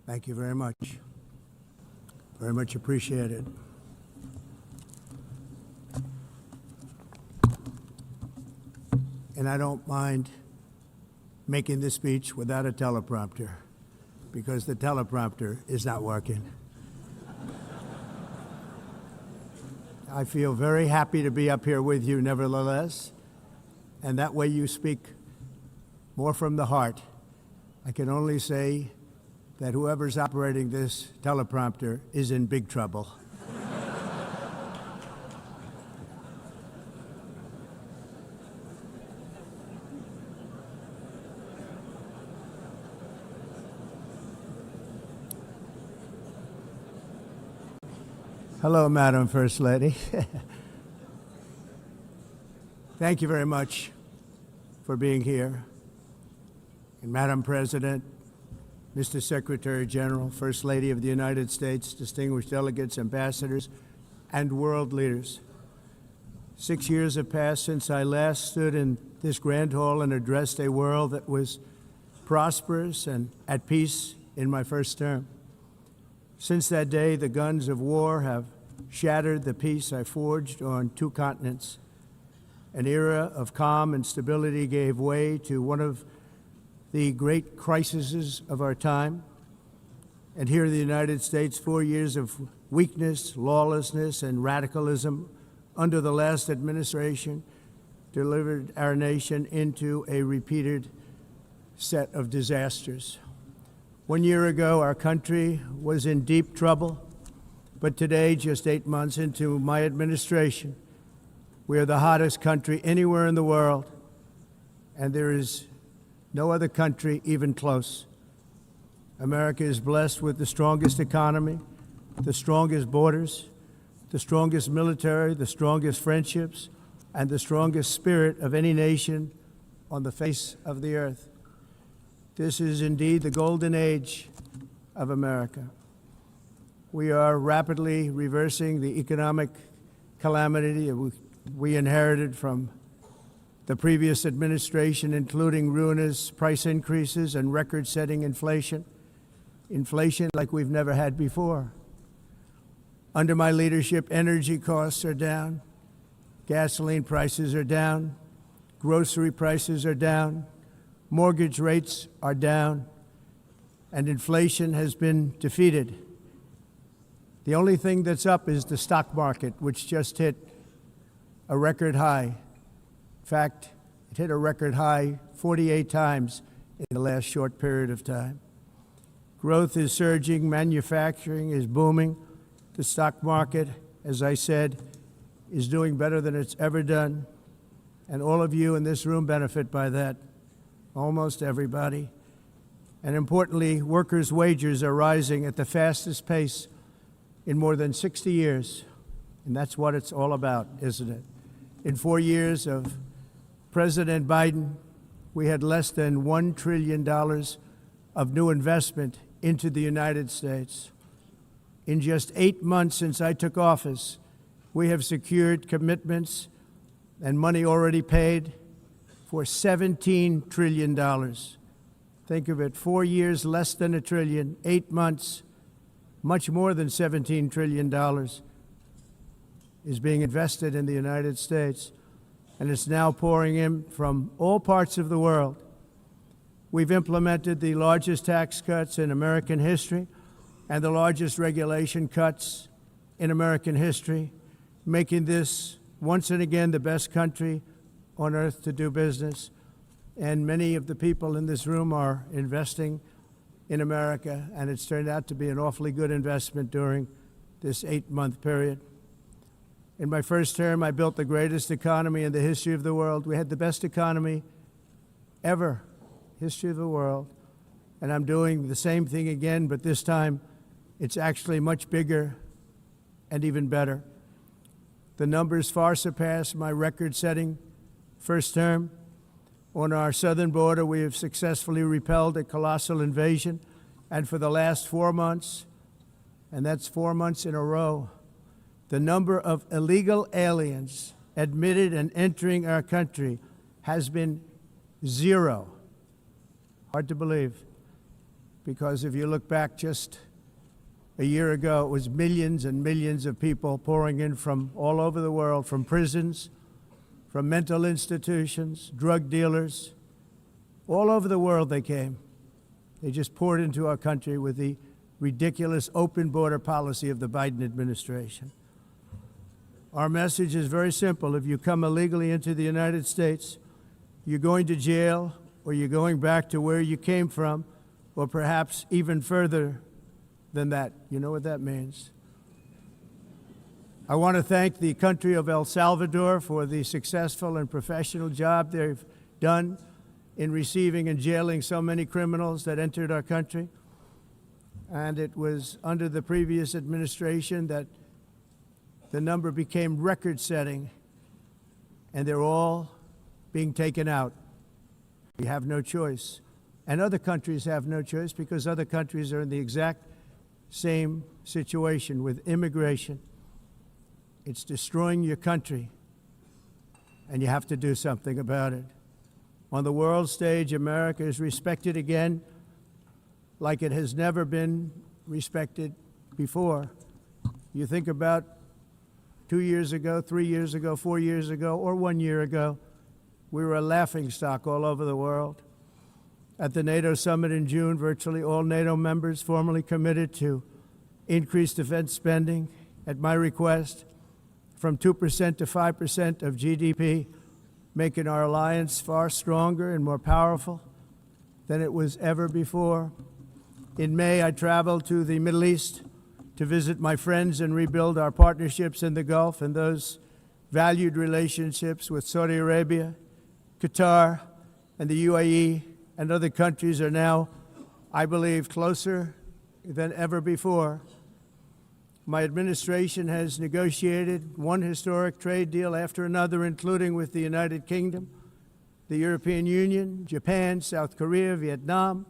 Thank you very much. Very much appreciated. And I don't mind making this speech without a teleprompter, because the teleprompter is not working. I feel very happy to be up here with you nevertheless, and that way you speak more from the heart. I can only say that whoever's operating this teleprompter is in big trouble. Hello, Madam First Lady. Thank you very much for being here. And Madam President, Mr. Secretary General, First Lady of the United States, distinguished delegates, ambassadors, and world leaders. 6 years have passed since I last stood in this grand hall and addressed a world that was prosperous and at peace in my first term. Since that day, the guns of war have shattered the peace I forged on 2 continents. An era of calm and stability gave way to one of the great crises of our time. And here in the United States, 4 years of weakness, lawlessness, and radicalism under the last administration delivered our nation into a repeated set of disasters. 1 year ago, our country was in deep trouble, but today, just 8 months into my administration, we are the hottest country anywhere in the world, and there is no other country even close. America is blessed with the strongest economy, the strongest borders, the strongest military, the strongest friendships, and the strongest spirit of any nation on the face of the earth. This is indeed the golden age of America. We are rapidly reversing the economic calamity we inherited from the previous administration, including ruinous price increases and record-setting inflation like we've never had before. Under my leadership, energy costs are down, gasoline prices are down, grocery prices are down, mortgage rates are down, and inflation has been defeated. The only thing that's up is the stock market, which just hit a record high. In fact, it hit a record high 48 times in the last short period of time. Growth is surging, manufacturing is booming. The stock market, as I said, is doing better than it's ever done. And all of you in this room benefit by that, almost everybody. And importantly, workers' wages are rising at the fastest pace in more than 60 years. And that's what it's all about, isn't it? In 4 years of President Biden, we had less than $1 trillion of new investment into the United States. In just 8 months since I took office, we have secured commitments and money already paid for $17 trillion. Think of it, 4 years, less than $1 trillion, 8 months, much more than $17 trillion is being invested in the United States, and it's now pouring in from all parts of the world. We've implemented the largest tax cuts in American history and the largest regulation cuts in American history, making this once and again the best country on earth to do business. And many of the people in this room are investing in America, and it's turned out to be an awfully good investment during this 8-month period. In my first term, I built the greatest economy in the history of the world. We had the best economy ever, history of the world. And I'm doing the same thing again, but this time it's actually much bigger and even better. The numbers far surpass my record-setting first term. On our southern border, we have successfully repelled a colossal invasion. And for the last 4 months, and that's 4 months in a row, the number of illegal aliens admitted and entering our country has been 0. Hard to believe. because if you look back just a year ago, it was millions and millions of people pouring in from all over the world, from prisons, from mental institutions, drug dealers. All over the world they came. They just poured into our country with the ridiculous open border policy of the Biden administration. Our message is very simple. If you come illegally into the United States, you're going to jail, or you're going back to where you came from, or perhaps even further than that. You know what that means. I want to thank the country of El Salvador for the successful and professional job they've done in receiving and jailing so many criminals that entered our country. And it was under the previous administration that the number became record-setting, and they're all being taken out. We have no choice. And other countries have no choice, because other countries are in the exact same situation with immigration. It's destroying your country, and you have to do something about it. On the world stage, America is respected again like it has never been respected before. You think about 2 years ago, 3 years ago, 4 years ago, or 1 year ago, we were a laughingstock all over the world. At the NATO summit in June, virtually all NATO members formally committed to increase defense spending at my request from 2% to 5% of GDP, making our alliance far stronger and more powerful than it was ever before. In May, I traveled to the Middle East to visit my friends and rebuild our partnerships in the Gulf and those valued relationships with Saudi Arabia, Qatar, and the UAE, and other countries are now, I believe, closer than ever before. My administration has negotiated one historic trade deal after another, including with the United Kingdom, the European Union, Japan, South Korea, Vietnam,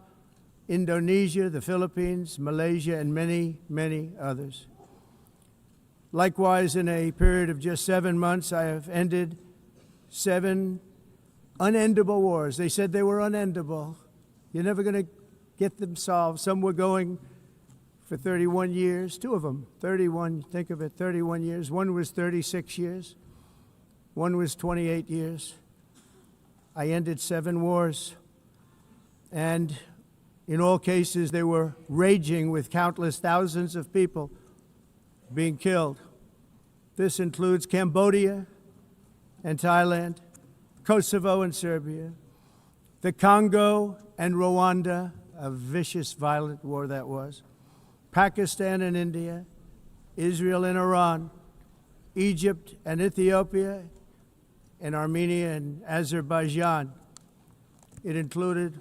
Indonesia, the Philippines, Malaysia, and many, many others. Likewise, in a period of just 7 months, I have ended 7 unendable wars. They said they were unendable. You're never going to get them solved. Some were going for 31 years, 2 of them, 31, think of it, 31 years. One was 36 years. One was 28 years. I ended 7 wars. And in all cases, they were raging with countless thousands of people being killed. This includes Cambodia and Thailand, Kosovo and Serbia, the Congo and Rwanda, a vicious, violent war that was, Pakistan and India, Israel and Iran, Egypt and Ethiopia, and Armenia and Azerbaijan. It included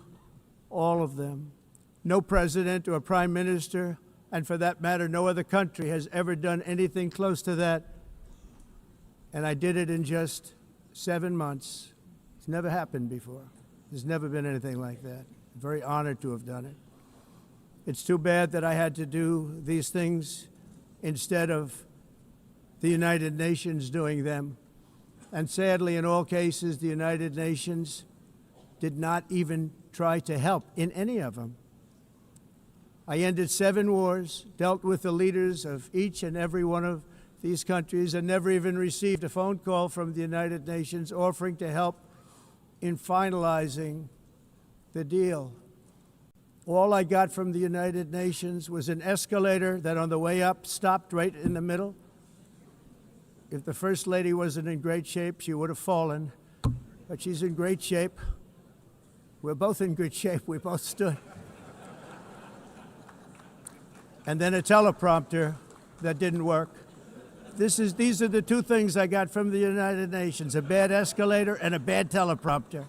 all of them. No president or prime minister, and for that matter, no other country has ever done anything close to that. And I did it in just 7 months. It's never happened before. There's never been anything like that. I'm very honored to have done it. It's too bad that I had to do these things instead of the United Nations doing them. And sadly, in all cases, the United Nations did not even try to help in any of them. I ended 7 wars, dealt with the leaders of each and every one of these countries, and never even received a phone call from the United Nations offering to help in finalizing the deal. All I got from the United Nations was an escalator that on the way up stopped right in the middle. If the First Lady wasn't in great shape, she would have fallen, but she's in great shape. We're both in good shape. We both stood. And then a teleprompter that didn't work. These are the 2 things I got from the United Nations, a bad escalator and a bad teleprompter.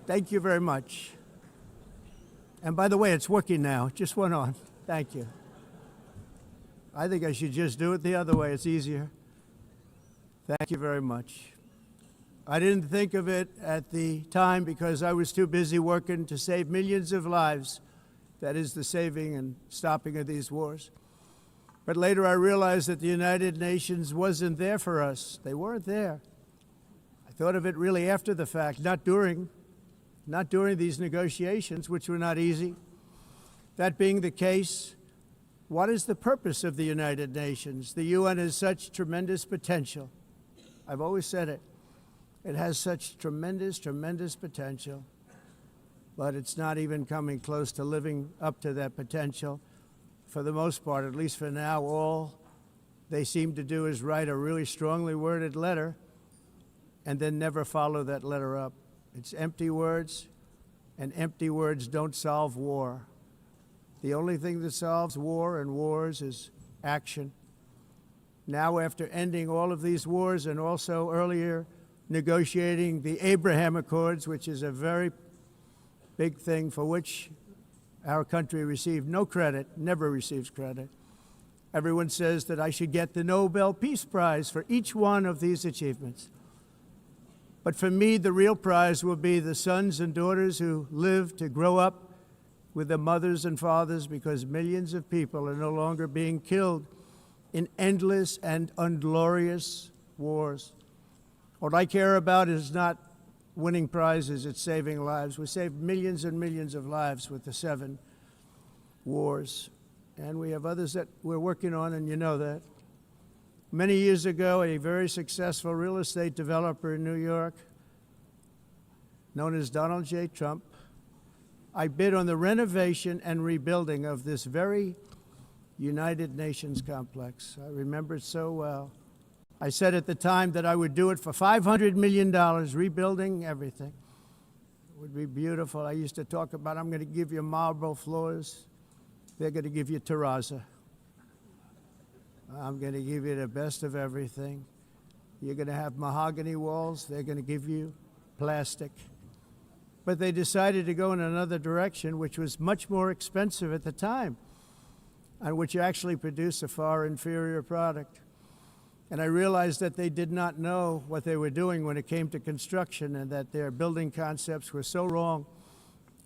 Thank you very much. And by the way, it's working now. It just went on. Thank you. I think I should just do it the other way. It's easier. Thank you very much. I didn't think of it at the time because I was too busy working to save millions of lives. That is the saving and stopping of these wars. But later I realized that the United Nations wasn't there for us. They weren't there. I thought of it really after the fact, not during these negotiations, which were not easy. That being the case, what is the purpose of the United Nations? The UN has such tremendous potential. I've always said it. It has such tremendous, tremendous potential, but it's not even coming close to living up to that potential. For the most part, at least for now, all they seem to do is write a really strongly worded letter and then never follow that letter up. It's empty words, and empty words don't solve war. The only thing that solves war and wars is action. Now, after ending all of these wars and also earlier negotiating the Abraham Accords, which is a very big thing for which our country received no credit, never receives credit. Everyone says that I should get the Nobel Peace Prize for each one of these achievements. But for me, the real prize will be the sons and daughters who live to grow up with their mothers and fathers, because millions of people are no longer being killed in endless and unglorious wars. What I care about is not winning prizes, it's saving lives. We saved millions and millions of lives with the 7 wars. And we have others that we're working on, and you know that. Many years ago, a very successful real estate developer in New York, known as Donald J. Trump, I bid on the renovation and rebuilding of this very United Nations complex. I remember it so well. I said at the time that I would do it for $500 million, rebuilding everything. It would be beautiful. I used to talk about, I'm going to give you marble floors. They're going to give you terrazzo. I'm going to give you the best of everything. You're going to have mahogany walls. They're going to give you plastic. But they decided to go in another direction, which was much more expensive at the time, and which actually produced a far inferior product. And I realized that they did not know what they were doing when it came to construction, and that their building concepts were so wrong,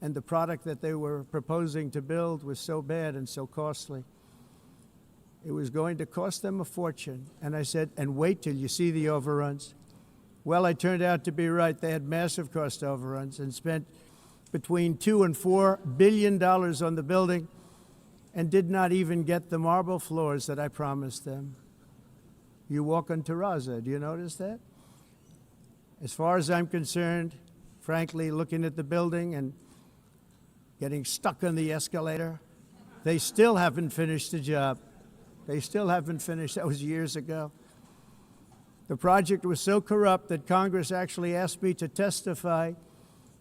and the product that they were proposing to build was so bad and so costly. It was going to cost them a fortune. And I said, and wait till you see the overruns. Well, I turned out to be right. They had massive cost overruns and spent between $2 and $4 billion on the building and did not even get the marble floors that I promised them. You walk on terrazzo. Do you notice that? As far as I'm concerned, frankly, looking at the building and getting stuck on the escalator, they still haven't finished the job. They still haven't finished. That was years ago. The project was so corrupt that Congress actually asked me to testify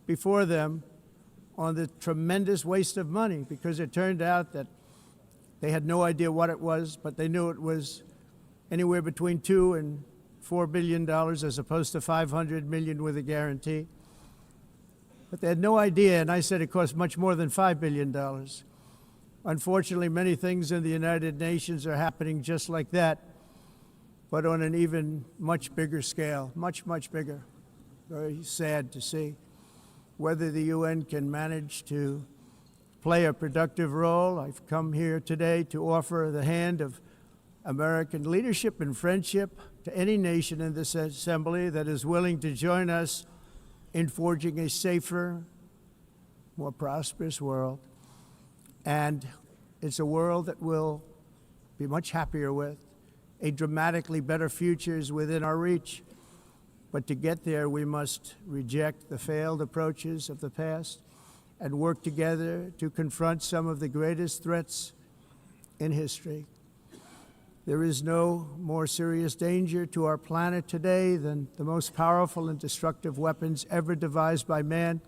before them on the tremendous waste of money, because it turned out that they had no idea what it was, but they knew it was anywhere between $2 and $4 billion as opposed to $500 million with a guarantee. But they had no idea, and I said it cost much more than $5 billion. Unfortunately, many things in the United Nations are happening just like that, but on an even much bigger scale, much, much bigger. Very sad to see. Whether the UN can manage to play a productive role, I've come here today to offer the hand of American leadership and friendship to any nation in this assembly that is willing to join us in forging a safer, more prosperous world. And it's a world that we'll be much happier with. A dramatically better future is within our reach. But to get there, we must reject the failed approaches of the past and work together to confront some of the greatest threats in history. There is no more serious danger to our planet today than the most powerful and destructive weapons ever devised by man,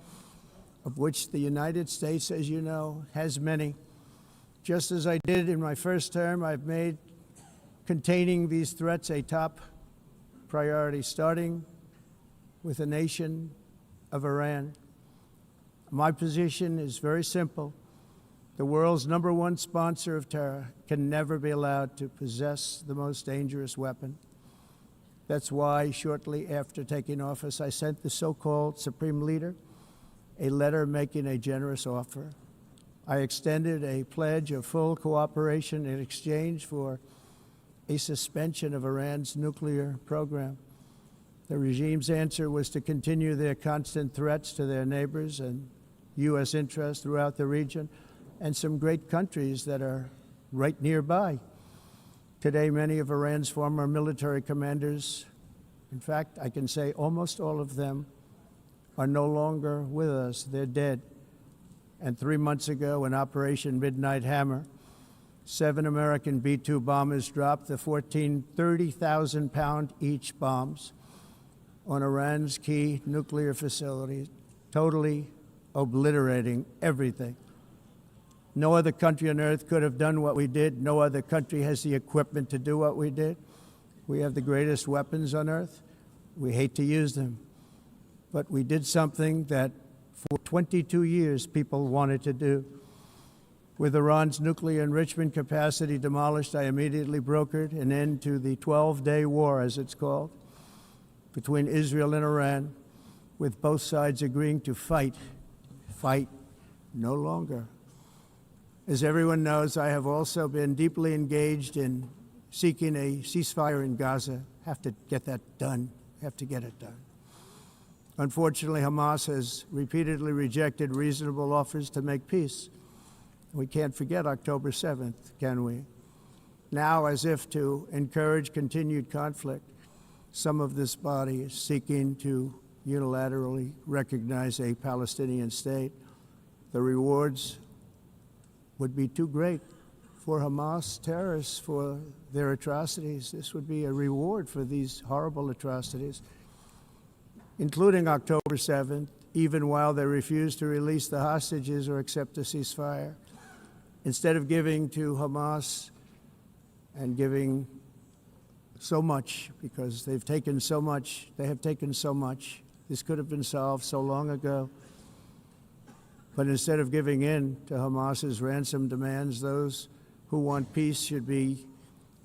of which the United States, as you know, has many. Just as I did in my first term, I've made containing these threats a top priority, starting with the nation of Iran. My position is very simple. The world's #1 sponsor of terror can never be allowed to possess the most dangerous weapon. That's why shortly after taking office, I sent the so-called Supreme Leader a letter making a generous offer. I extended a pledge of full cooperation in exchange for a suspension of Iran's nuclear program. The regime's answer was to continue their constant threats to their neighbors and U.S. interests throughout the region, and some great countries that are right nearby. Today, many of Iran's former military commanders, in fact, I can say almost all of them, are no longer with us. They're dead. And 3 months ago, in Operation Midnight Hammer, 7 American B-2 bombers dropped the 14 30,000-pound each bombs on Iran's key nuclear facilities, totally obliterating everything. No other country on earth could have done what we did. No other country has the equipment to do what we did. We have the greatest weapons on earth. We hate to use them. But we did something that for 22 years people wanted to do. With Iran's nuclear enrichment capacity demolished, I immediately brokered an end to the 12-day war, as it's called, between Israel and Iran, with both sides agreeing to fight no longer. As everyone knows, I have also been deeply engaged in seeking a ceasefire in Gaza. Have to get that done. Have to get it done. Unfortunately, Hamas has repeatedly rejected reasonable offers to make peace. We can't forget October 7th, can we? Now, as if to encourage continued conflict, some of this body is seeking to unilaterally recognize a Palestinian state. The rewards would be too great for Hamas terrorists for their atrocities. This would be a reward for these horrible atrocities, including October 7th, even while they refuse to release the hostages or accept a ceasefire. Instead of giving to Hamas and giving so much, because they've taken so much, they have taken so much. This could have been solved so long ago. But instead of giving in to Hamas's ransom demands, those who want peace should be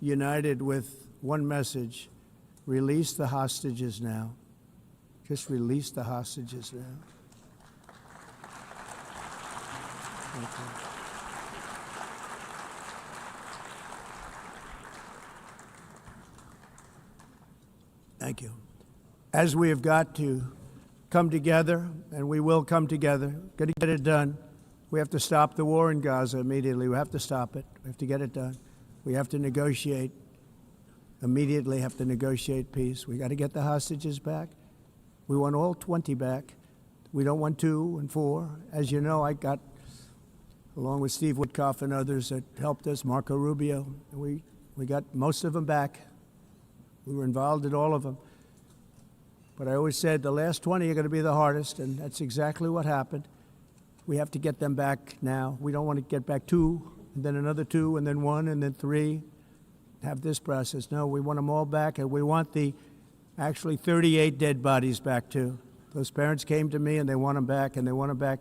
united with one message: release the hostages now. Just release the hostages now. Thank you. Thank you. As we have got to come together, and we will come together, got to get it done. We have to stop the war in Gaza immediately. We have to stop it. We have to get it done. We have to negotiate, immediately have to negotiate peace. We got to get the hostages back. We want all 20 back. We don't want 2 and 4. As you know, I got, along with Steve Witkoff and others that helped us, Marco Rubio, we got most of them back. We were involved in all of them. But I always said the last 20 are going to be the hardest, and that's exactly what happened. We have to get them back now. We don't want to get back 2, and then another 2, and then 1, and then 3. Have this process. No, we want them all back, and we want the actually 38 dead bodies back too. Those parents came to me, and they want them back, and they want them back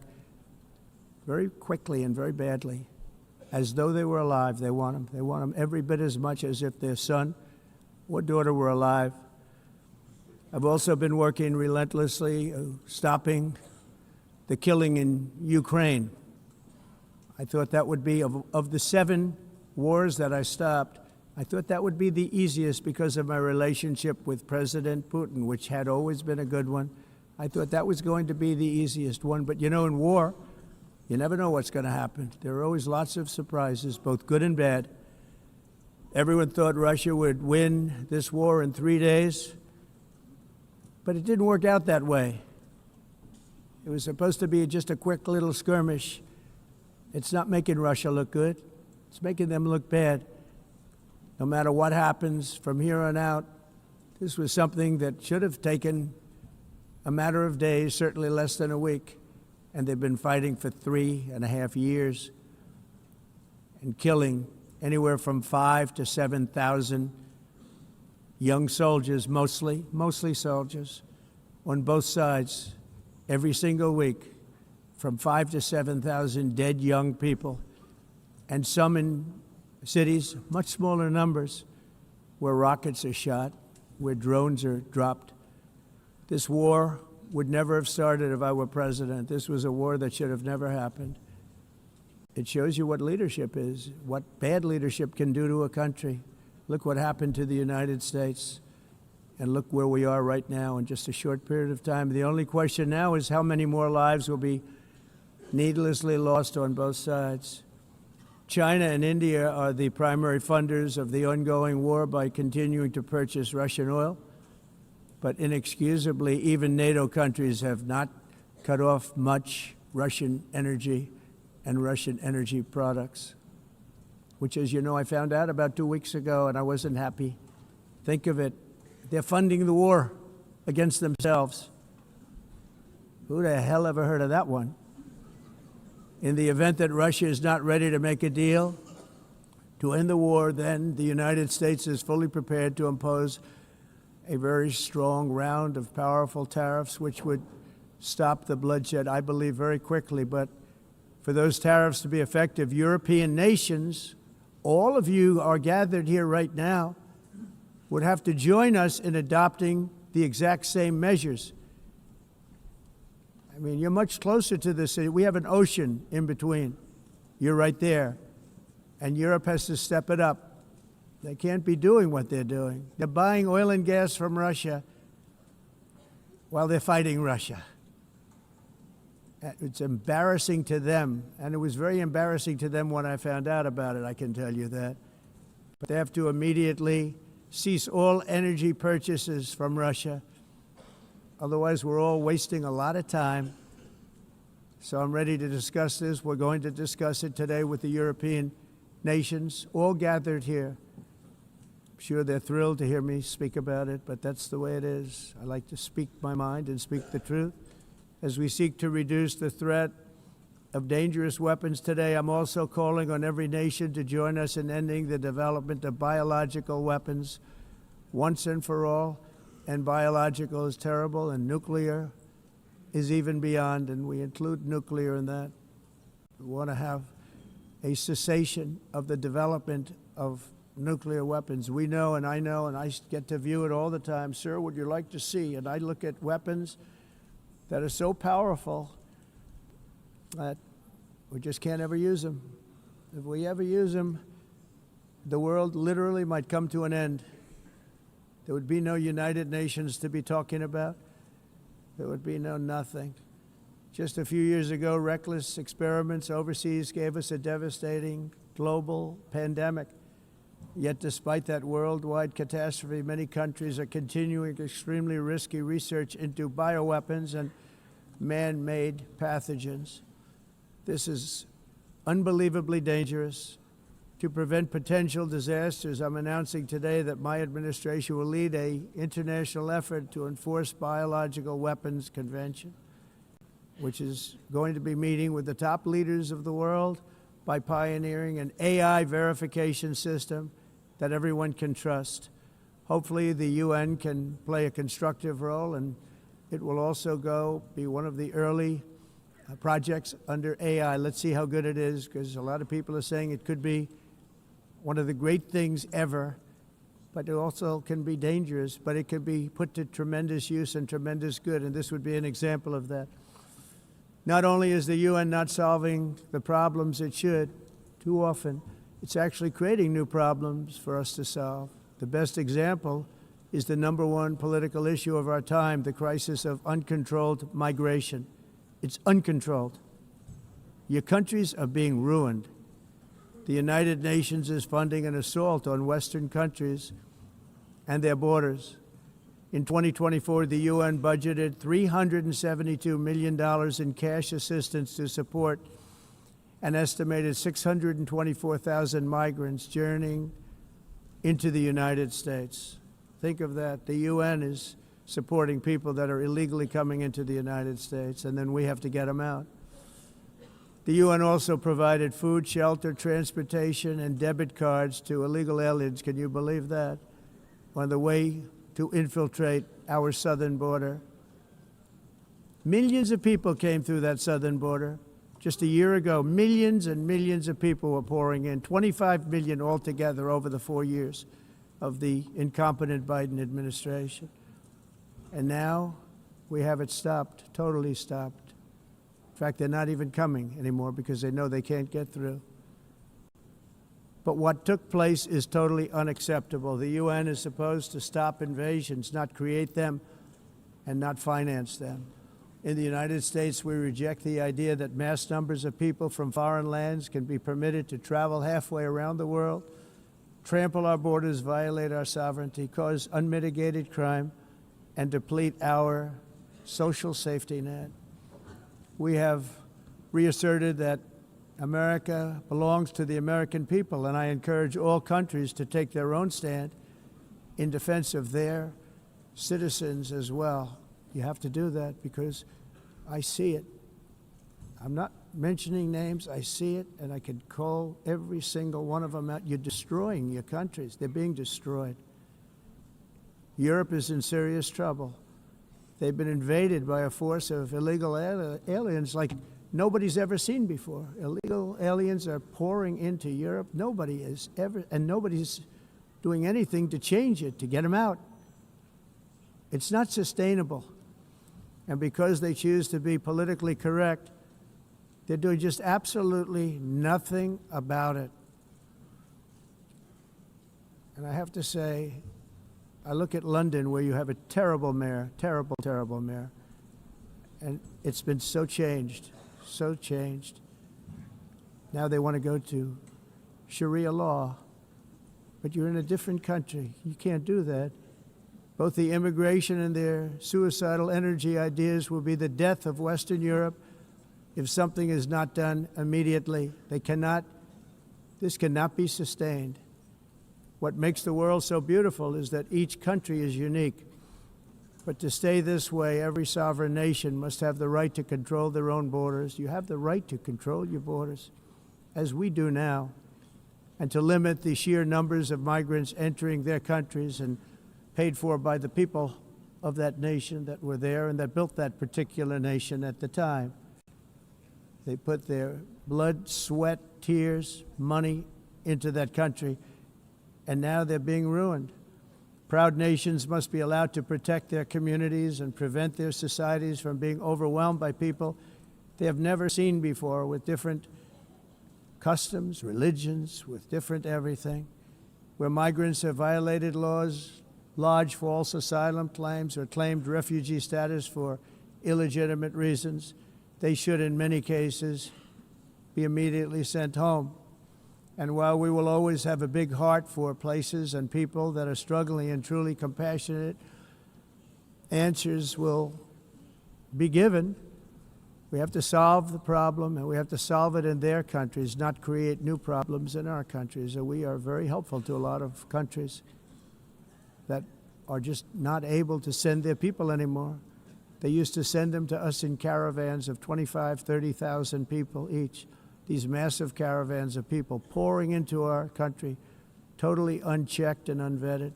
very quickly and very badly, as though they were alive. They want them. They want them every bit as much as if their son or daughter were alive. I've also been working relentlessly, stopping the killing in Ukraine. I thought that would be, of the 7 wars that I stopped, I thought that would be the easiest because of my relationship with President Putin, which had always been a good one. I thought that was going to be the easiest one. But you know, in war, you never know what's going to happen. There are always lots of surprises, both good and bad. Everyone thought Russia would win this war in 3 days, but it didn't work out that way. It was supposed to be just a quick little skirmish. It's not making Russia look good. It's making them look bad. No matter what happens from here on out, this was something that should have taken a matter of days, certainly less than a week, and they've been fighting for 3.5 years and killing anywhere from 5,000 to 7,000 young soldiers, mostly soldiers, on both sides, every single week, from 5,000 to 7,000 dead young people, and some in cities, much smaller numbers, where rockets are shot, where drones are dropped. This war would never have started if I were president. This was a war that should have never happened. It shows you what leadership is, what bad leadership can do to a country. Look what happened to the United States, and look where we are right now in just a short period of time. The only question now is how many more lives will be needlessly lost on both sides. China and India are the primary funders of the ongoing war by continuing to purchase Russian oil. But inexcusably, even NATO countries have not cut off much Russian energy and Russian energy products, which, as you know, I found out about 2 weeks ago, and I wasn't happy. Think of it. They're funding the war against themselves. Who the hell ever heard of that one? In the event that Russia is not ready to make a deal to end the war, then the United States is fully prepared to impose a very strong round of powerful tariffs, which would stop the bloodshed, I believe, very quickly. But for those tariffs to be effective, European nations, all of you are gathered here right now, would have to join us in adopting the exact same measures. I mean, you're much closer to this. We have an ocean in between. You're right there. And Europe has to step it up. They can't be doing what they're doing. They're buying oil and gas from Russia while they're fighting Russia. It's embarrassing to them, and it was very embarrassing to them when I found out about it, I can tell you that. But they have to immediately cease all energy purchases from Russia. Otherwise, we're all wasting a lot of time. So I'm ready to discuss this. We're going to discuss it today with the European nations, all gathered here. I'm sure they're thrilled to hear me speak about it, but that's the way it is. I like to speak my mind and speak the truth. As we seek to reduce the threat of dangerous weapons today, I'm also calling on every nation to join us in ending the development of biological weapons once and for all. And biological is terrible, and nuclear is even beyond, and we include nuclear in that. We want to have a cessation of the development of nuclear weapons. We know, and I get to view it all the time. Sir, would you like to see? And I look at weapons that are so powerful that we just can't ever use them. If we ever use them, the world literally might come to an end. There would be no United Nations to be talking about. There would be no nothing. Just a few years ago, reckless experiments overseas gave us a devastating global pandemic. Yet despite that worldwide catastrophe, many countries are continuing extremely risky research into bioweapons and man-made pathogens. This is unbelievably dangerous. To prevent potential disasters, I'm announcing today that my administration will lead an international effort to enforce Biological Weapons Convention, which is going to be meeting with the top leaders of the world by pioneering an AI verification system that everyone can trust. Hopefully the UN can play a constructive role, and it will also be one of the early projects under AI. Let's see how good it is, because a lot of people are saying it could be one of the great things ever, but it also can be dangerous, but it can be put to tremendous use and tremendous good, and this would be an example of that. Not only is the UN not solving the problems it should, too often, it's actually creating new problems for us to solve. The best example is the #1 political issue of our time, the crisis of uncontrolled migration. It's uncontrolled. Your countries are being ruined. The United Nations is funding an assault on Western countries and their borders. In 2024, the UN budgeted $372 million in cash assistance to support an estimated 624,000 migrants journeying into the United States. Think of that. The UN is supporting people that are illegally coming into the United States, and then we have to get them out. The UN also provided food, shelter, transportation, and debit cards to illegal aliens. Can you believe that? On the way to infiltrate our southern border. Millions of people came through that southern border. Just a year ago, millions and millions of people were pouring in, 25 million altogether over the 4 years of the incompetent Biden administration. And now we have it stopped, totally stopped. In fact, they're not even coming anymore because they know they can't get through. But what took place is totally unacceptable. The UN is supposed to stop invasions, not create them and not finance them. In the United States, we reject the idea that mass numbers of people from foreign lands can be permitted to travel halfway around the world, trample our borders, violate our sovereignty, cause unmitigated crime, and deplete our social safety net. We have reasserted that America belongs to the American people, and I encourage all countries to take their own stand in defense of their citizens as well. You have to do that because I see it. I'm not mentioning names. I see it, and I can call every single one of them out. You're destroying your countries. They're being destroyed. Europe is in serious trouble. They've been invaded by a force of illegal aliens like nobody's ever seen before. Illegal aliens are pouring into Europe. Nobody is ever, and nobody's doing anything to change it, to get them out. It's not sustainable. And because they choose to be politically correct, they're doing just absolutely nothing about it. And I have to say, I look at London where you have a terrible mayor, terrible mayor. And it's been so changed, so changed. Now they want to go to Sharia law, but you're in a different country. You can't do that. Both the immigration and their suicidal energy ideas will be the death of Western Europe if something is not done immediately. This cannot be sustained. What makes the world so beautiful is that each country is unique. But to stay this way, every sovereign nation must have the right to control their own borders. You have the right to control your borders, as we do now, and to limit the sheer numbers of migrants entering their countries and paid for by the people of that nation that were there and that built that particular nation at the time. They put their blood, sweat, tears, money into that country, and now they're being ruined. Proud nations must be allowed to protect their communities and prevent their societies from being overwhelmed by people they have never seen before, with different customs, religions, with different everything. Where migrants have violated laws, lodged false asylum claims, or claimed refugee status for illegitimate reasons, they should, in many cases, be immediately sent home. And while we will always have a big heart for places and people that are struggling and truly compassionate, answers will be given. We have to solve the problem, and we have to solve it in their countries, not create new problems in our countries. And we are very helpful to a lot of countries that are just not able to send their people anymore. They used to send them to us in caravans of 25,000, 30,000 people each. These massive caravans of people pouring into our country, totally unchecked and unvetted.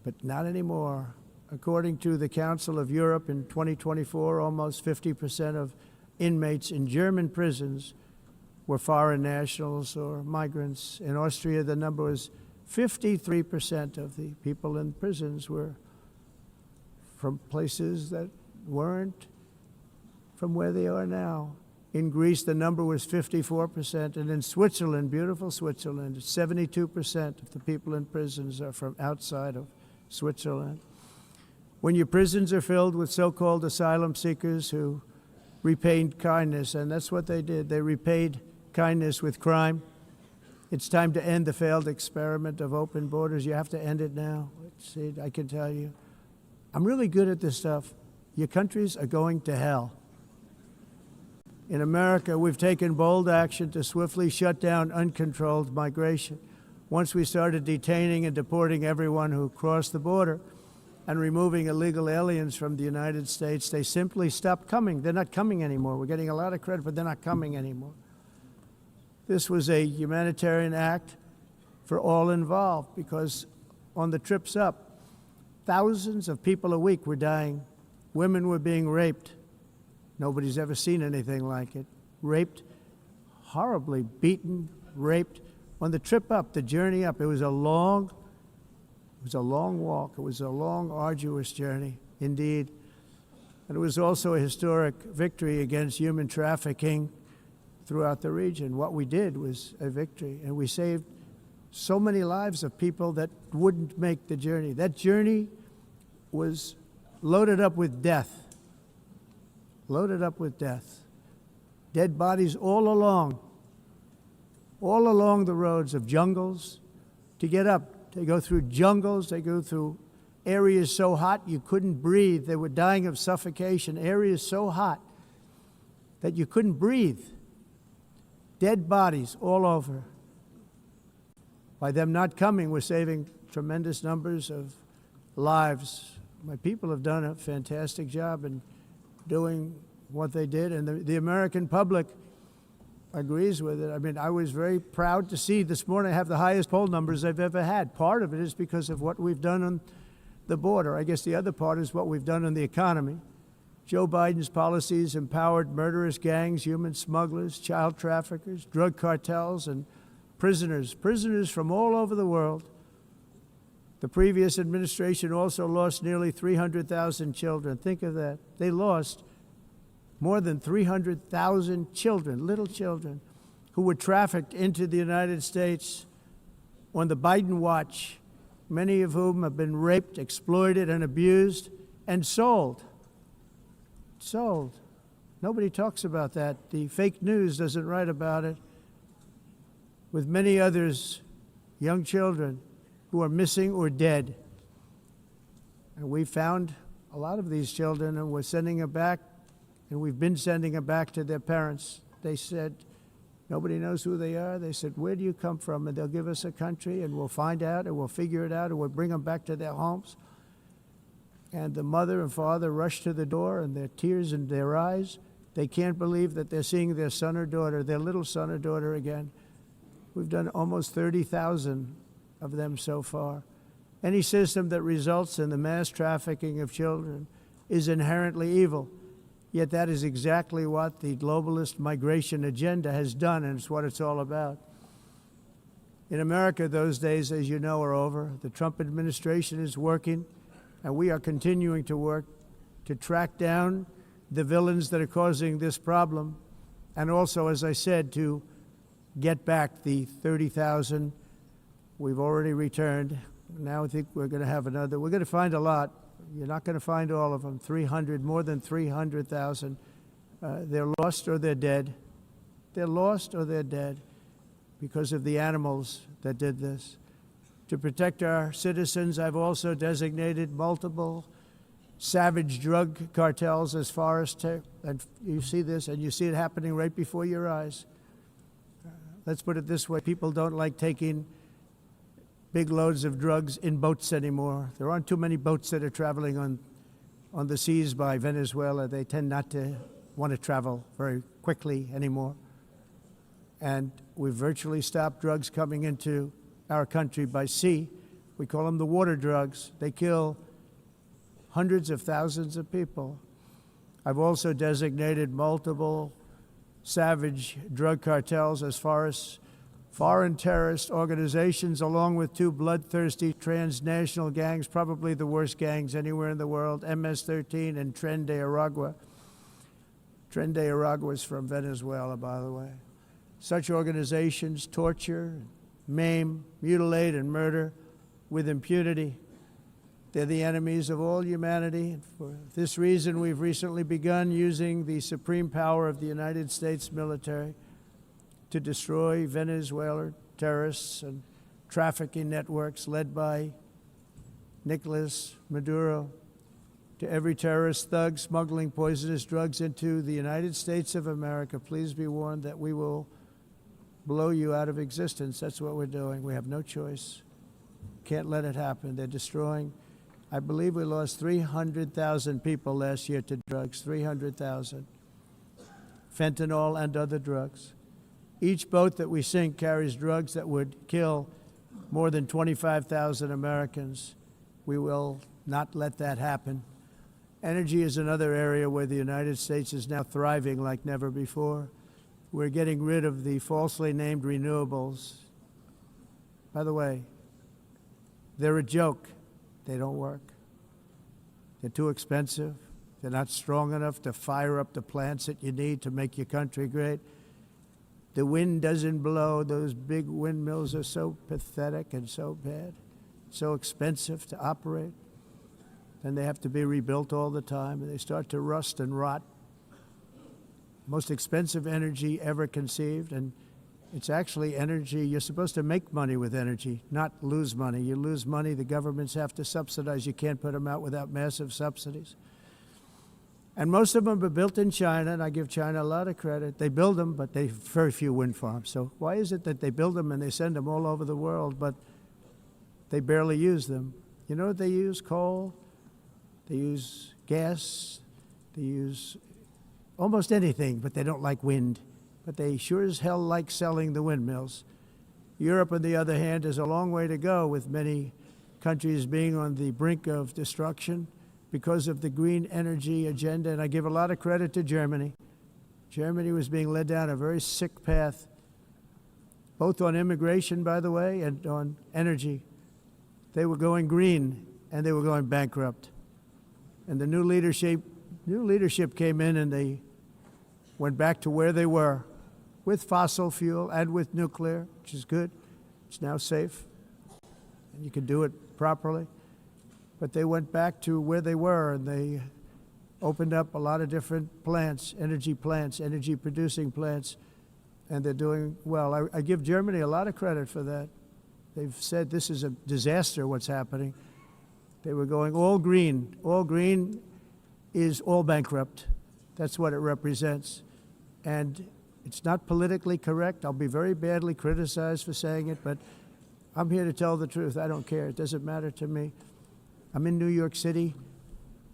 But not anymore. According to the Council of Europe in 2024, almost 50% of inmates in German prisons were foreign nationals or migrants. In Austria, the number was 53% of the people in prisons were from places that weren't from where they are now. In Greece, the number was 54%, and in Switzerland, beautiful Switzerland, 72% of the people in prisons are from outside of Switzerland. When your prisons are filled with so-called asylum seekers who repaid kindness, and that's what they did, they repaid kindness with crime. It's time to end the failed experiment of open borders. You have to end it now. See, I can tell you. I'm really good at this stuff. Your countries are going to hell. In America, we've taken bold action to swiftly shut down uncontrolled migration. Once we started detaining and deporting everyone who crossed the border and removing illegal aliens from the United States, they simply stopped coming. They're not coming anymore. We're getting a lot of credit, but they're not coming anymore. This was a humanitarian act for all involved, because on the trips up, thousands of people a week were dying. Women were being raped. Nobody's ever seen anything like it. Raped, horribly beaten, raped. On the trip up, the journey up, it was a long walk. It was a long, arduous journey, indeed. And it was also a historic victory against human trafficking throughout the region. What we did was a victory, and we saved so many lives of people that wouldn't make the journey. That journey was loaded up with death. loaded up with death. Dead bodies all along the roads of jungles to get up. They go through jungles, they go through areas so hot you couldn't breathe. They were dying of suffocation, areas so hot that you couldn't breathe. Dead bodies all over. By them not coming, we're saving tremendous numbers of lives. My people have done a fantastic job in doing what they did, and the American public agrees with it. I mean, I was very proud to see this morning I have the highest poll numbers I've ever had. Part of it is because of what we've done on the border. I guess the other part is what we've done on the economy. Joe Biden's policies empowered murderous gangs, human smugglers, child traffickers, drug cartels, and prisoners from all over the world. The previous administration also lost nearly 300,000 children. Think of that. They lost more than 300,000 children, little children, who were trafficked into the United States on the Biden watch, many of whom have been raped, exploited, and abused, and sold. Sold. Nobody talks about that. The fake news doesn't write about it. With many others, young children who are missing or dead. And we found a lot of these children, and we're sending them back, and we've been sending them back to their parents. They said, nobody knows who they are. They said, where do you come from? And they'll give us a country, and we'll find out, and we'll figure it out, and we'll bring them back to their homes. And the mother and father rush to the door, and their tears in their eyes. They can't believe that they're seeing their son or daughter, their little son or daughter again. We've done almost 30,000 of them so far. Any system that results in the mass trafficking of children is inherently evil. Yet that is exactly what the globalist migration agenda has done, and it's what it's all about. In America, those days, as you know, are over. The Trump administration is working, and we are continuing to work to track down the villains that are causing this problem, and also, as I said, to get back the 30,000 we've already returned. Now I think we're going to have another. We're going to find a lot. You're not going to find all of them. 300, more than 300,000. They're lost or they're dead. They're lost or they're dead because of the animals that did this. To protect our citizens, I've also designated multiple savage drug cartels as far as and you see this, and you see it happening right before your eyes. Let's put it this way. People don't like taking big loads of drugs in boats anymore. There aren't too many boats that are traveling on the seas by Venezuela. They tend not to want to travel very quickly anymore. And we've virtually stopped drugs coming into our country by sea. We call them the water drugs. They kill hundreds of thousands of people. I've also designated multiple savage drug cartels as far as foreign terrorist organizations, along with two bloodthirsty transnational gangs, probably the worst gangs anywhere in the world, MS-13 and Tren de Aragua. Tren de Aragua is from Venezuela, by the way. Such organizations torture, maim, mutilate, and murder with impunity. They're the enemies of all humanity. And for this reason, we've recently begun using the supreme power of the United States military to destroy Venezuelan terrorists and trafficking networks led by Nicolas Maduro. To every terrorist thug smuggling poisonous drugs into the United States of America, please be warned that we will blow you out of existence. That's what we're doing. We have no choice. Can't let it happen. They're destroying. I believe we lost 300,000 people last year to drugs, 300,000. Fentanyl and other drugs. Each boat that we sink carries drugs that would kill more than 25,000 Americans. We will not let that happen. Energy is another area where the United States is now thriving like never before. We're getting rid of the falsely named renewables. By the way, they're a joke. They don't work. They're too expensive. They're not strong enough to fire up the plants that you need to make your country great. The wind doesn't blow. Those big windmills are so pathetic and so bad, so expensive to operate. And they have to be rebuilt all the time, and they start to rust and rot. most expensive energy ever conceived, and it's actually energy. You're supposed to make money with energy, not lose money. You lose money, the governments have to subsidize. You can't put them out without massive subsidies. And most of them are built in China, and I give China a lot of credit. They build them, but they have very few wind farms. So why is it that they build them and they send them all over the world, but they barely use them? You know what they use? Coal. They use gas. They use almost anything, but they don't like wind. But they sure as hell like selling the windmills. Europe, on the other hand, has a long way to go, with many countries being on the brink of destruction because of the green energy agenda. And I give a lot of credit to Germany. Germany was being led down a very sick path, both on immigration, by the way, and on energy. They were going green, and they were going bankrupt. And the new leadership came in, and they went back to where they were, with fossil fuel and with nuclear, which is good. It's now safe, and you can do it properly. But they went back to where they were, and they opened up a lot of different plants, energy-producing plants, and they're doing well. I give Germany a lot of credit for that. They've said this is a disaster, what's happening. They were going all green. All green is all bankrupt. That's what it represents. And it's not politically correct. I'll be very badly criticized for saying it, but I'm here to tell the truth. I don't care. It doesn't matter to me. I'm in New York City.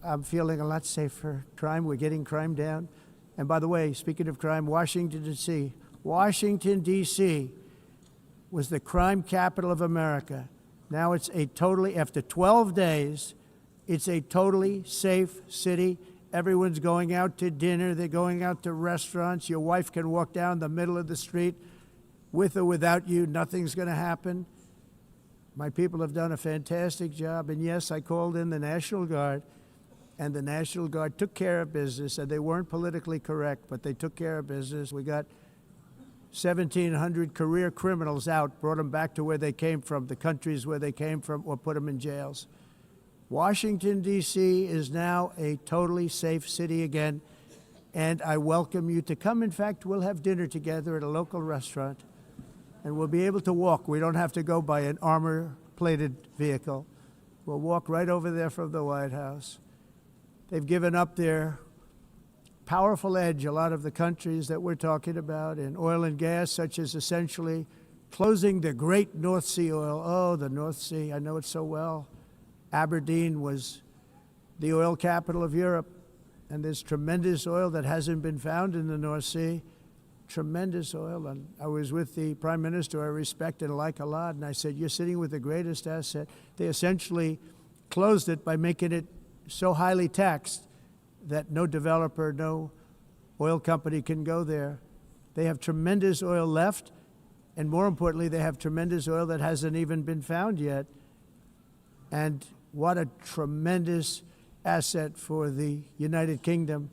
I'm feeling a lot safer. Crime, we're getting crime down. And by the way, speaking of crime, Washington, D.C. Washington, D.C. was the crime capital of America. Now it's a totally, after 12 days, it's a totally safe city. Everyone's going out to dinner. They're going out to restaurants. Your wife can walk down the middle of the street with or without you. Nothing's going to happen. My people have done a fantastic job. And yes, I called in the National Guard, and the National Guard took care of business, and they weren't politically correct, but they took care of business. We got 1,700 career criminals out, brought them back to where they came from, the countries where they came from, or put them in jails. Washington, D.C. is now a totally safe city again, and I welcome you to come. In fact, we'll have dinner together at a local restaurant, and we'll be able to walk. We don't have to go by an armor-plated vehicle. We'll walk right over there from the White House. They've given up their powerful edge, a lot of the countries that we're talking about, in oil and gas, such as essentially closing the great North Sea oil. Oh, the North Sea, I know it so well. Aberdeen was the oil capital of Europe, and there's tremendous oil that hasn't been found in the North Sea. Tremendous oil. And I was with the Prime Minister I respect and like a lot, and I said, you're sitting with the greatest asset. They essentially closed it by making it so highly taxed that no developer, no oil company can go there. They have tremendous oil left, and more importantly, they have tremendous oil that hasn't even been found yet. And what a tremendous asset for the United Kingdom.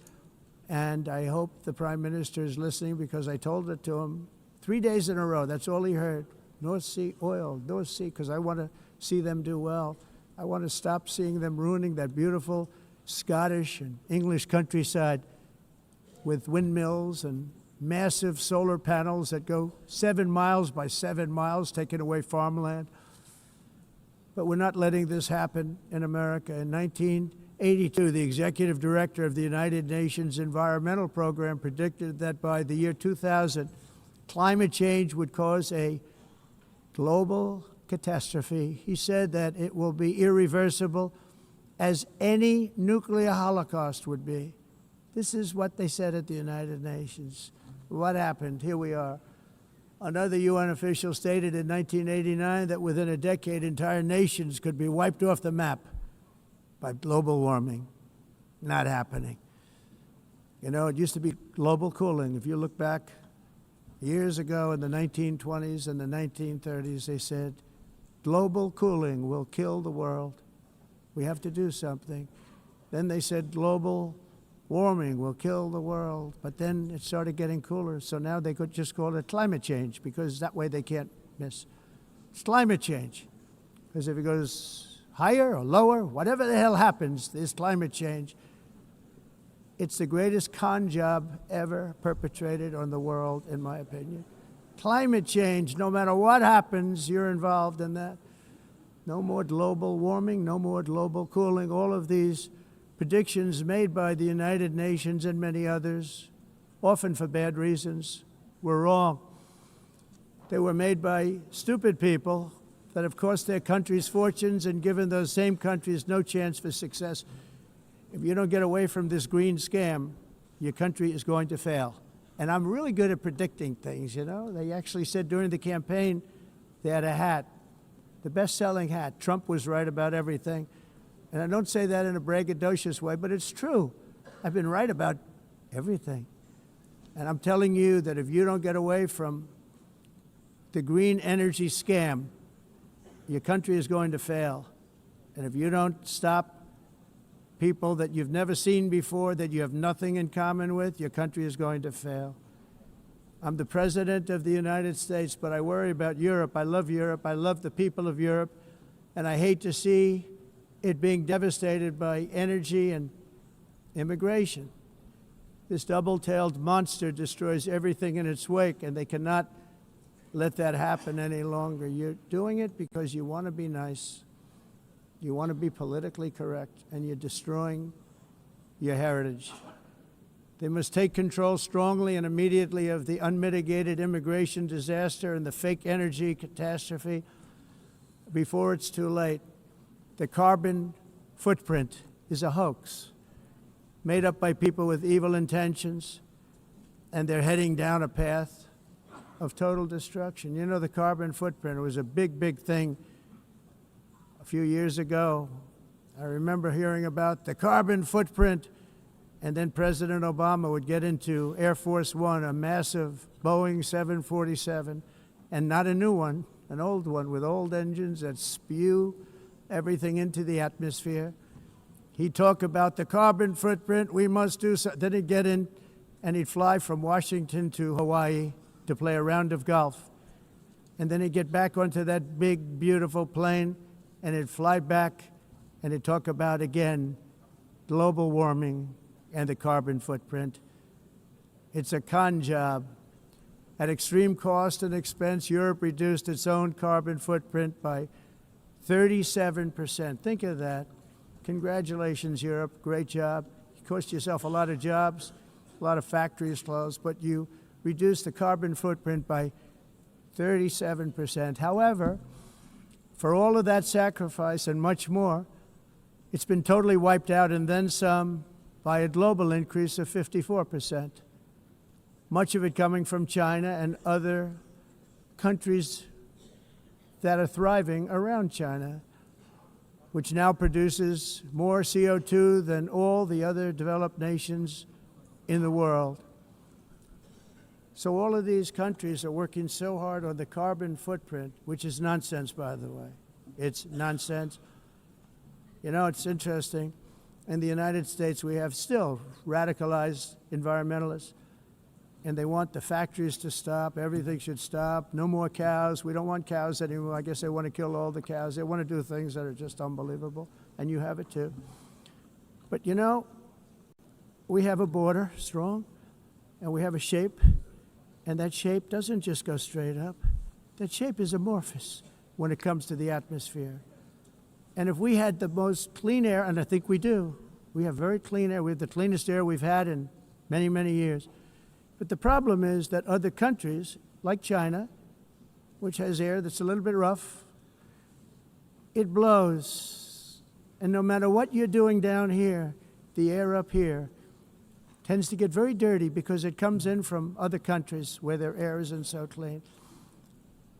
And I hope the Prime Minister is listening, because I told it to him 3 days in a row. That's all he heard. North Sea oil, North Sea, because I want to see them do well. I want to stop seeing them ruining that beautiful Scottish and English countryside with windmills and massive solar panels that go 7 miles by 7 miles, taking away farmland. But we're not letting this happen in America. In 1982, the executive director of the United Nations Environmental Program predicted that by the year 2000, climate change would cause a global catastrophe. He said that it will be irreversible, as any nuclear holocaust would be. This is what they said at the United Nations. What happened? Here we are. Another UN official stated in 1989 that within a decade, entire nations could be wiped off the map by global warming. Not happening. You know, it used to be global cooling. If you look back years ago in the 1920s and the 1930s, they said, global cooling will kill the world. We have to do something. Then they said global warming will kill the world. But then it started getting cooler. So now they could just call it climate change, because that way they can't miss. It's climate change. Because if it goes higher or lower, whatever the hell happens, there's climate change. It's the greatest con job ever perpetrated on the world, in my opinion. Climate change, no matter what happens, you're involved in that. No more global warming, no more global cooling. All of these predictions made by the United Nations and many others, often for bad reasons, were wrong. They were made by stupid people that have cost their countries fortunes and given those same countries no chance for success. If you don't get away from this green scam, your country is going to fail. And I'm really good at predicting things, you know. They actually said during the campaign, they had a hat, the best-selling hat. Trump was right about everything. And I don't say that in a braggadocious way, but it's true. I've been right about everything. And I'm telling you that if you don't get away from the green energy scam, your country is going to fail. And if you don't stop people that you've never seen before, that you have nothing in common with, your country is going to fail. I'm the President of the United States, but I worry about Europe. I love Europe. I love the people of Europe. And I hate to see it being devastated by energy and immigration. This double-tailed monster destroys everything in its wake, and they cannot let that happen any longer. You're doing it because you want to be nice. You want to be politically correct, and you're destroying your heritage. They must take control strongly and immediately of the unmitigated immigration disaster and the fake energy catastrophe before it's too late. The carbon footprint is a hoax made up by people with evil intentions, and they're heading down a path of total destruction. You know, the carbon footprint, it was a big, big thing a few years ago. I remember hearing about the carbon footprint, and then President Obama would get into Air Force One, a massive Boeing 747, and not a new one, an old one with old engines that spew everything into the atmosphere. He'd talk about the carbon footprint, we must do so. Then he'd get in and he'd fly from Washington to Hawaii to play a round of golf. And then he'd get back onto that big, beautiful plane and he'd fly back and he'd talk about, again, global warming and the carbon footprint. It's a con job. At extreme cost and expense, Europe reduced its own carbon footprint by 37%. Think of that. Congratulations, Europe. Great job. You cost yourself a lot of jobs, a lot of factories closed, but you reduced the carbon footprint by 37%. However, for all of that sacrifice and much more, it's been totally wiped out and then some by a global increase of 54%. Much of it coming from China and other countries that are thriving around China, which now produces more CO2 than all the other developed nations in the world. So all of these countries are working so hard on the carbon footprint, which is nonsense, by the way. It's nonsense. You know, it's interesting. In the United States, we have still radicalized environmentalists, and they want the factories to stop. Everything should stop. No more cows. We don't want cows anymore. I guess they want to kill all the cows. They want to do things that are just unbelievable, and you have it too. But you know, we have a border, strong, and we have a shape, and that shape doesn't just go straight up. That shape is amorphous when it comes to the atmosphere. And if we had the most clean air, and I think we do, we have very clean air. We have the cleanest air we've had in many, many years. But the problem is that other countries, like China, which has air that's a little bit rough, it blows. And no matter what you're doing down here, the air up here tends to get very dirty because it comes in from other countries where their air isn't so clean.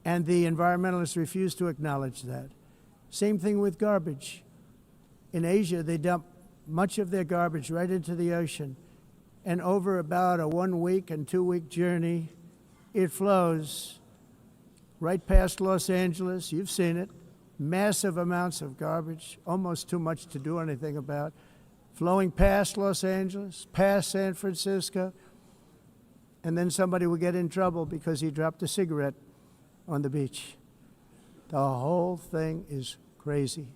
And the environmentalists refuse to acknowledge that. Same thing with garbage. In Asia, they dump much of their garbage right into the ocean. And over about a 1 week and 2 week journey, it flows right past Los Angeles. You've seen it. Massive amounts of garbage, almost too much to do anything about, flowing past Los Angeles, past San Francisco, and then somebody will get in trouble because he dropped a cigarette on the beach. The whole thing is crazy.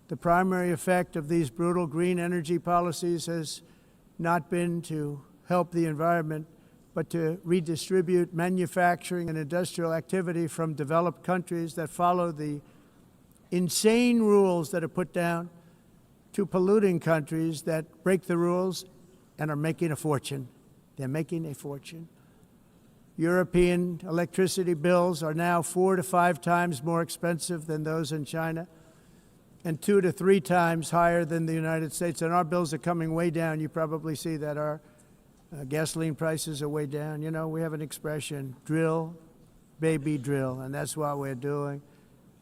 The primary effect of these brutal green energy policies has not been to help the environment, but to redistribute manufacturing and industrial activity from developed countries that follow the insane rules that are put down to polluting countries that break the rules and are making a fortune. They're making a fortune. European electricity bills are now 4 to 5 times more expensive than those in China, and 2 to 3 times higher than the United States. And our bills are coming way down. You probably see that our gasoline prices are way down. You know, we have an expression, drill, baby, drill, and that's what we're doing.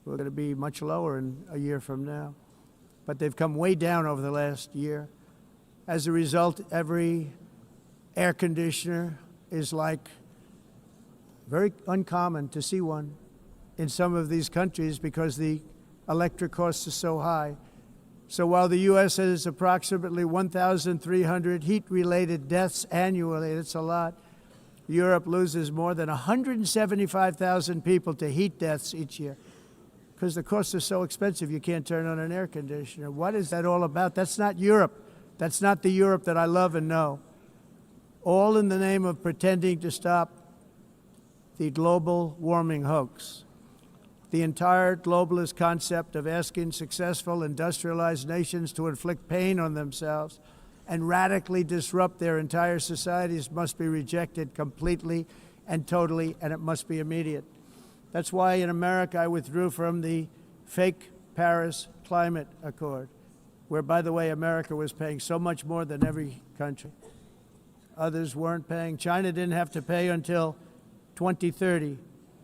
We're going to be much lower in a year from now. But they've come way down over the last year. As a result, every air conditioner is like very uncommon to see one in some of these countries because the electric costs are so high. So while the U.S. has approximately 1,300 heat-related deaths annually, that's a lot, Europe loses more than 175,000 people to heat deaths each year because the costs are so expensive you can't turn on an air conditioner. What is that all about? That's not Europe. That's not the Europe that I love and know. All in the name of pretending to stop the global warming hoax. The entire globalist concept of asking successful industrialized nations to inflict pain on themselves and radically disrupt their entire societies must be rejected completely and totally, and it must be immediate. That's why in America I withdrew from the fake Paris Climate Accord, where, by the way, America was paying so much more than every country. Others weren't paying. China didn't have to pay until 2030.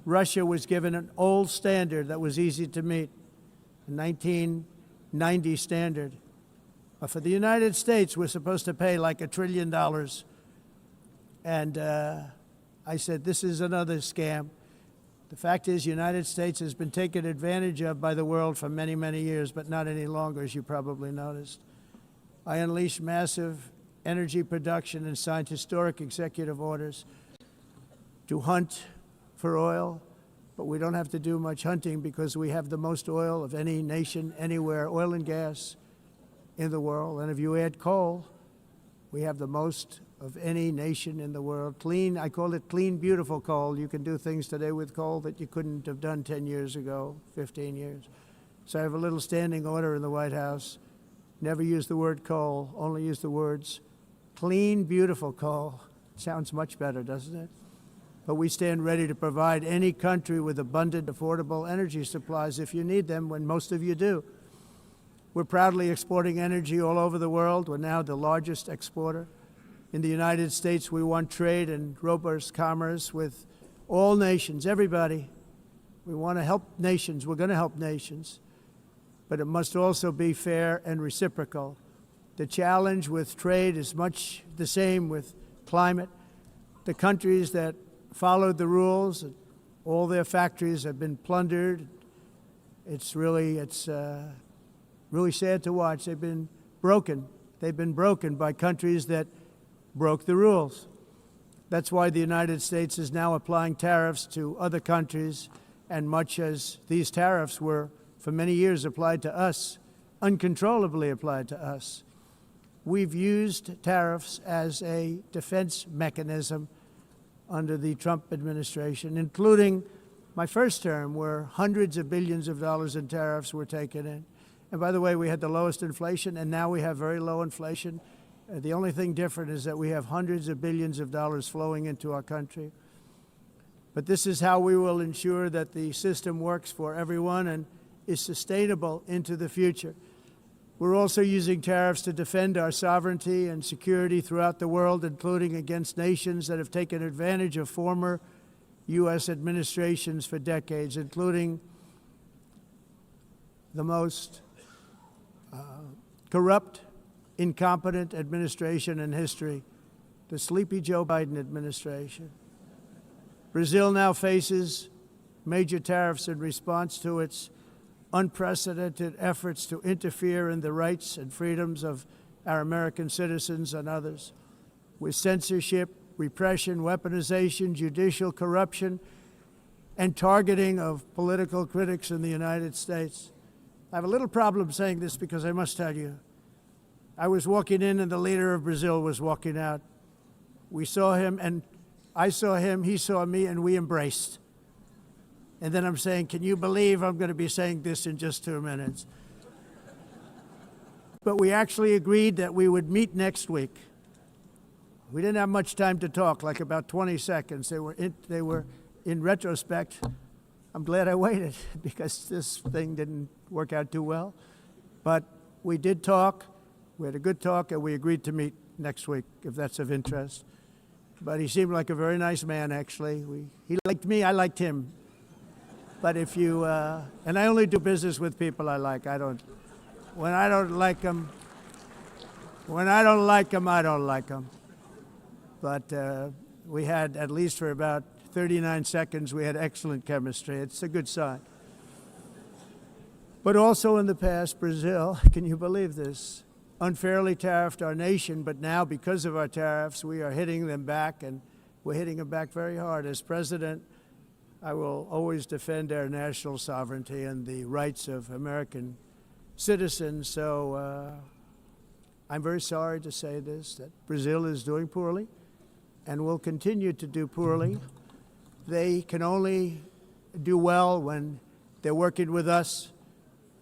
Russia was given an old standard that was easy to meet, a 1990 standard. But for the United States, we're supposed to pay like $1 trillion. And I said, this is another scam. The fact is, the United States has been taken advantage of by the world for many, many years, but not any longer, as you probably noticed. I unleashed massive energy production and signed historic executive orders to hunt for oil, but we don't have to do much hunting because we have the most oil of any nation anywhere, oil and gas in the world. And if you add coal, we have the most of any nation in the world. Clean, I call it clean, beautiful coal. You can do things today with coal that you couldn't have done 10 years ago, 15 years. So I have a little standing order in the White House. Never use the word coal, only use the words clean, beautiful coal. Sounds much better, doesn't it? But we stand ready to provide any country with abundant, affordable energy supplies if you need them, when most of you do. We're proudly exporting energy all over the world. We're now the largest exporter. In the United States, we want trade and robust commerce with all nations, everybody. We want to help nations. We're going to help nations. But it must also be fair and reciprocal. The challenge with trade is much the same with climate. The countries that followed the rules, all their factories have been plundered. It's really sad to watch. They've been broken. They've been broken by countries that broke the rules. That's why the United States is now applying tariffs to other countries, and much as these tariffs were for many years applied to us, uncontrollably applied to us. We've used tariffs as a defense mechanism under the Trump administration, including my first term, where hundreds of billions of dollars in tariffs were taken in. And by the way, we had the lowest inflation, and now we have very low inflation. The only thing different is that we have hundreds of billions of dollars flowing into our country. But this is how we will ensure that the system works for everyone and is sustainable into the future. We're also using tariffs to defend our sovereignty and security throughout the world, including against nations that have taken advantage of former U.S. administrations for decades, including the most corrupt, incompetent administration in history, the sleepy Joe Biden administration. Brazil now faces major tariffs in response to its unprecedented efforts to interfere in the rights and freedoms of our American citizens and others, with censorship, repression, weaponization, judicial corruption, and targeting of political critics in the United States. I have a little problem saying this because I must tell you, I was walking in and the leader of Brazil was walking out. We saw him and I saw him, he saw me, and we embraced. And then I'm saying, can you believe I'm going to be saying this in just 2 minutes? But we actually agreed that we would meet next week. We didn't have much time to talk, like about 20 seconds. They were in retrospect, I'm glad I waited because this thing didn't work out too well. But we did talk, we had a good talk, and we agreed to meet next week, if that's of interest. But he seemed like a very nice man, actually. He liked me, I liked him. But if you, and I only do business with people I like. When I don't like them, I don't like them. But we had, at least for about 39 seconds, we had excellent chemistry. It's a good sign. But also in the past, Brazil, can you believe this, unfairly tariffed our nation, but now because of our tariffs, we are hitting them back, and we're hitting them back very hard. As president, I will always defend our national sovereignty and the rights of American citizens. So I'm very sorry to say this, that Brazil is doing poorly and will continue to do poorly. They can only do well when they're working with us.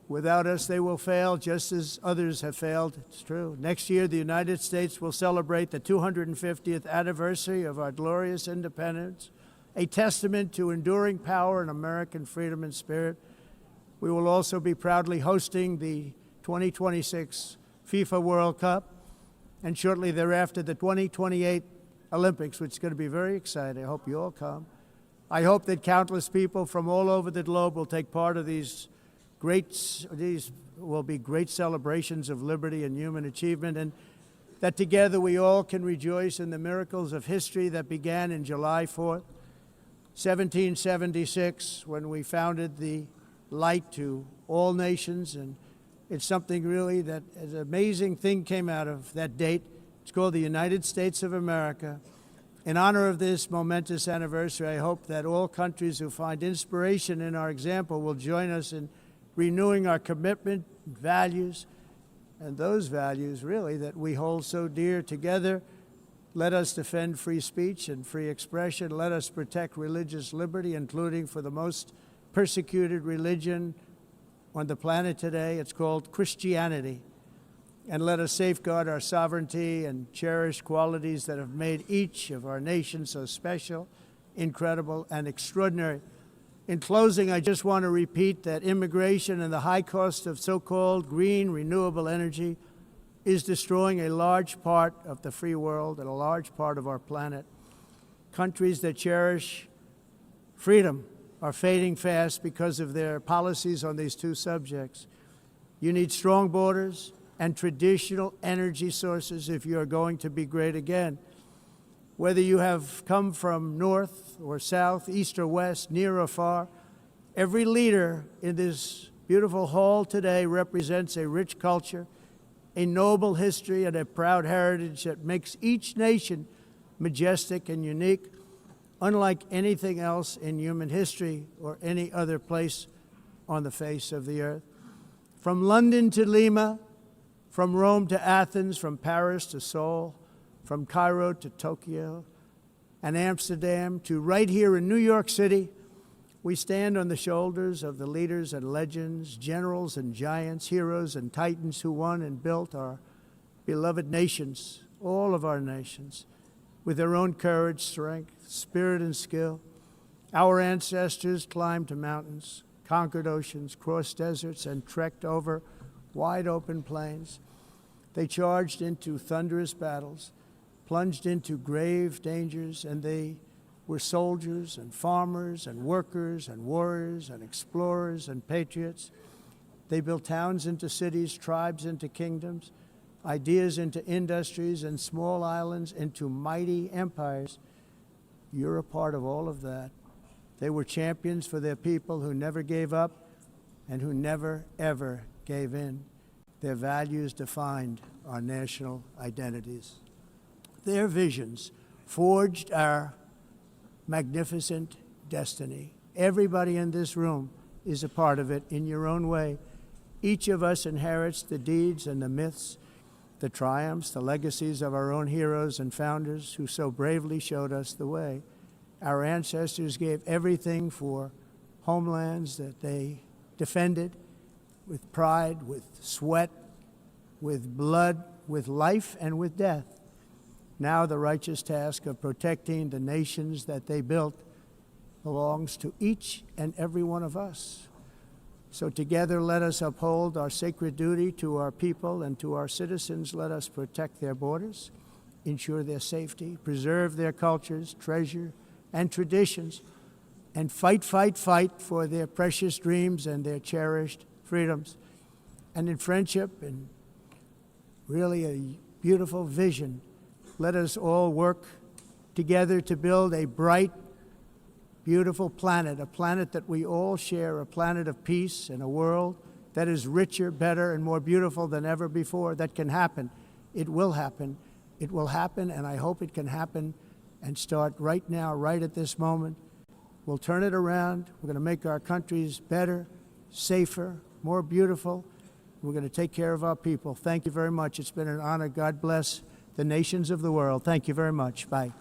Without us, they will fail, just as others have failed. It's true. Next year, the United States will celebrate the 250th anniversary of our glorious independence, a testament to enduring power and American freedom and spirit. We will also be proudly hosting the 2026 FIFA World Cup, and shortly thereafter, the 2028 Olympics, which is going to be very exciting. I hope you all come. I hope that countless people from all over the globe will take part of these will be great celebrations of liberty and human achievement, and that together we all can rejoice in the miracles of history that began in July 4th, 1776, when we founded the light to all nations. And it's something really that an amazing thing came out of that date. It's called the United States of America. In honor of this momentous anniversary, I hope that all countries who find inspiration in our example will join us in renewing our commitment, values, and those values really that we hold so dear. Together, let us defend free speech and free expression. Let us protect religious liberty, including for the most persecuted religion on the planet today. It's called Christianity. And let us safeguard our sovereignty and cherish qualities that have made each of our nations so special, incredible, and extraordinary. In closing, I just want to repeat that immigration and the high cost of so-called green renewable energy is destroying a large part of the free world and a large part of our planet. Countries that cherish freedom are fading fast because of their policies on these two subjects. You need strong borders and traditional energy sources if you are going to be great again. Whether you have come from north or south, east or west, near or far, every leader in this beautiful hall today represents a rich culture, a noble history, and a proud heritage that makes each nation majestic and unique, unlike anything else in human history or any other place on the face of the earth. From London to Lima, from Rome to Athens, from Paris to Seoul, from Cairo to Tokyo and Amsterdam to right here in New York City, we stand on the shoulders of the leaders and legends, generals and giants, heroes and titans who won and built our beloved nations, all of our nations, with their own courage, strength, spirit, and skill. Our ancestors climbed mountains, conquered oceans, crossed deserts, and trekked over wide open plains. They charged into thunderous battles, plunged into grave dangers, and they were soldiers and farmers and workers and warriors and explorers and patriots. They built towns into cities, tribes into kingdoms, ideas into industries, and small islands into mighty empires. You're a part of all of that. They were champions for their people who never gave up and who never, ever gave in. Their values defined our national identities. Their visions forged our magnificent destiny. Everybody in this room is a part of it in your own way. Each of us inherits the deeds and the myths the triumphs, the legacies of our own heroes and founders who so bravely showed us the way. Our ancestors gave everything for homelands that they defended with pride, with sweat, with blood, with life, and with death. Now the righteous task of protecting the nations that they built belongs to each and every one of us. So together let us uphold our sacred duty to our people and to our citizens. Let us protect their borders, ensure their safety, preserve their cultures, treasure, and traditions, and fight, fight, fight for their precious dreams and their cherished freedoms. And in friendship and really a beautiful vision, let us all work together to build a bright, beautiful planet, a planet that we all share, a planet of peace and a world that is richer, better, and more beautiful than ever before. That can happen. It will happen. It will happen, and I hope it can happen and start right now, right at this moment. We'll turn it around. We're going to make our countries better, safer, more beautiful. We're going to take care of our people. Thank you very much. It's been an honor. God bless the nations of the world. Thank you very much. Bye.